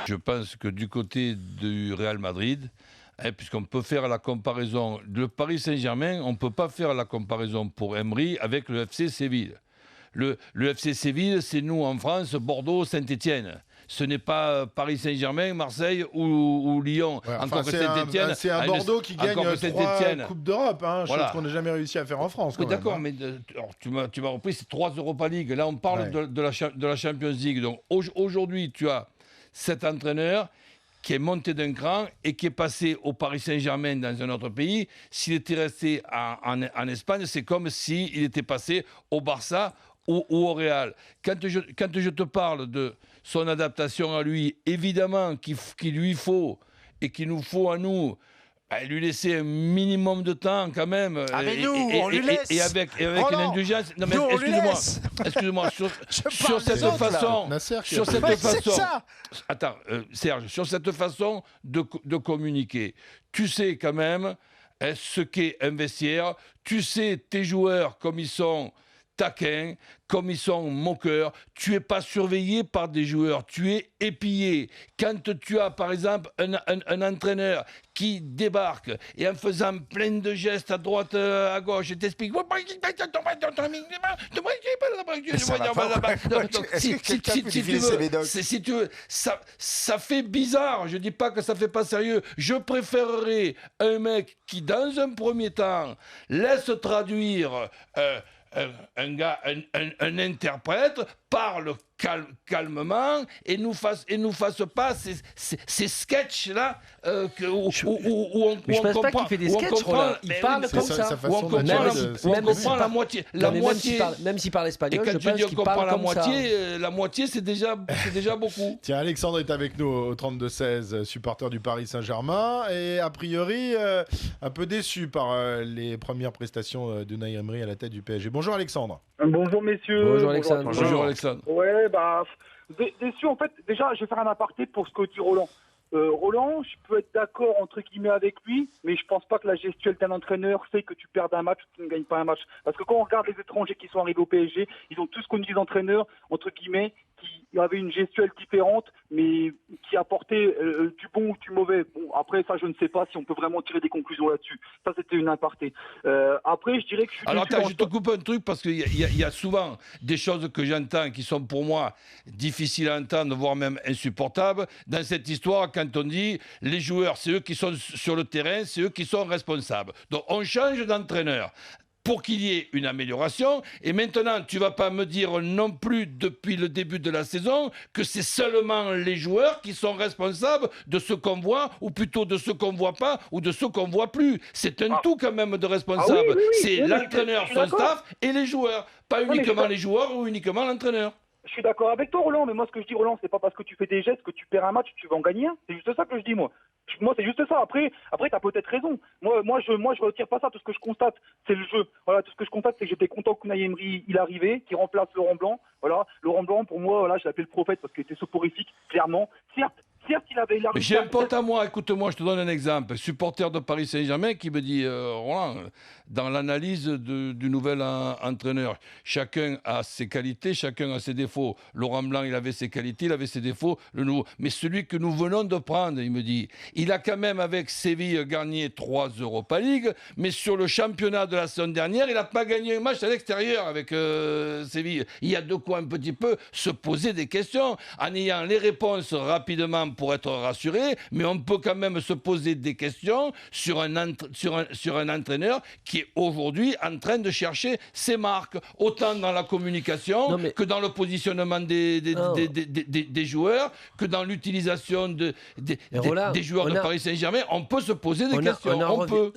Je pense que du côté du Real Madrid, puisqu'on peut faire la comparaison, le Paris Saint-Germain, on ne peut pas faire la comparaison pour Emery avec le FC Séville. Le FC Séville, c'est nous en France, Bordeaux, Saint-Étienne. Ce n'est pas Paris Saint-Germain, Marseille ou Lyon. Ouais, encore que Saint-Étienne. C'est un Bordeaux qui gagne 3 Coupes d'Europe, chose qu'on n'a jamais réussi à faire en France. Oui, d'accord, mais tu m'as repris, c'est 3 Europa League. Là, on parle de la Champions League. Donc aujourd'hui, tu as cet entraîneur qui est monté d'un cran et qui est passé au Paris Saint-Germain dans un autre pays. S'il était resté en Espagne, c'est comme s'il était passé au Barça ou au Real. Quand je te parle de son adaptation à lui, évidemment qu'il lui faut et qu'il nous faut à nous, lui laisser un minimum de temps quand même. Ah mais nous, on lui laisse. Et avec une indulgence. Non mais excuse-moi, sur cette façon. Attends, Serge, sur cette façon de communiquer, tu sais quand même ce qu'est un vestiaire, tu sais tes joueurs comme ils sont taquins, comme ils sont moqueurs. Tu n'es pas surveillé par des joueurs, tu es épillé. Quand tu as, par exemple, un entraîneur qui débarque et en faisant plein de gestes à droite, à gauche, et t'explique... Si tu veux, ça fait bizarre. Je ne dis pas que ça ne fait pas sérieux. Je préférerais un mec qui, dans un premier temps, laisse traduire... un interprète parle calmement et nous fasse pas ces sketchs là où on pense pas qu'il fait des sketchs, il parle comme ça. On comprend la moitié. Même s'il parle espagnol, et quand je pense qu'il parle comme ça. La moitié c'est déjà beaucoup. Tiens, Alexandre est avec nous au 32-16, supporter du Paris Saint-Germain, et a priori un peu déçu par les premières prestations de Unai Emery à la tête du PSG. Bonjour Alexandre. Bonjour messieurs. Bonjour Alexandre. Bonjour Alexandre. Ouais, déçu en fait. Déjà, je vais faire un aparté pour ce que dit Roland. Roland, je peux être d'accord entre guillemets avec lui, mais je pense pas que la gestuelle d'un entraîneur fait que tu perds un match ou que tu ne gagnes pas un match. Parce que quand on regarde les étrangers qui sont arrivés au PSG, ils ont tous connu des entraîneurs entre guillemets qui avaient une gestuelle différente, mais qui apportaient du bon ou du mauvais. Bon, après ça, je ne sais pas si on peut vraiment tirer des conclusions là-dessus. Ça, c'était une aparté. Après, je dirais que je suis. Alors attends, je te coupe un truc parce qu'il y a souvent des choses que j'entends qui sont pour moi difficiles à entendre, voire même insupportables dans cette histoire. Quand on dit les joueurs, c'est eux qui sont sur le terrain, c'est eux qui sont responsables. Donc on change d'entraîneur pour qu'il y ait une amélioration. Et maintenant, tu ne vas pas me dire non plus depuis le début de la saison que c'est seulement les joueurs qui sont responsables de ce qu'on voit, ou plutôt de ce qu'on ne voit pas, ou de ce qu'on ne voit plus. C'est un tout quand même de responsables. C'est l'entraîneur, son staff et les joueurs. Pas uniquement les joueurs ou uniquement l'entraîneur. Je suis d'accord avec toi, Roland, mais moi, ce que je dis, Roland, c'est pas parce que tu fais des gestes que tu perds un match, tu vas en gagner un. C'est juste ça que je dis, moi. Moi, c'est juste ça. Après, t'as peut-être raison. Moi, je retire pas ça. Tout ce que je constate, c'est le jeu. Voilà, tout ce que je constate, c'est que j'étais content qu'Unai Emery, il arrivait, qui remplace Laurent Blanc. Voilà, Laurent Blanc, pour moi, voilà, je l'appelle le prophète parce qu'il était soporifique, clairement. Certes, il avait l'arrivée. J'ai un pote à moi, écoute-moi, je te donne un exemple. Supporter de Paris Saint-Germain qui me dit, Roland, dans l'analyse du nouvel entraîneur, chacun a ses qualités, chacun a ses défauts. Laurent Blanc, il avait ses qualités, il avait ses défauts. Le nouveau. Mais celui que nous venons de prendre, il me dit, il a quand même avec Séville gagné 3 Europa League, mais sur le championnat de la saison dernière, il n'a pas gagné un match à l'extérieur avec Séville. Il y a de quoi un petit peu se poser des questions en ayant les réponses rapidement pour être rassuré, mais on peut quand même se poser des questions sur un entraîneur qui est aujourd'hui en train de chercher ses marques, autant dans la communication que dans le positionnement des joueurs, que dans l'utilisation des joueurs de Paris Saint-Germain. On peut se poser des questions, on peut.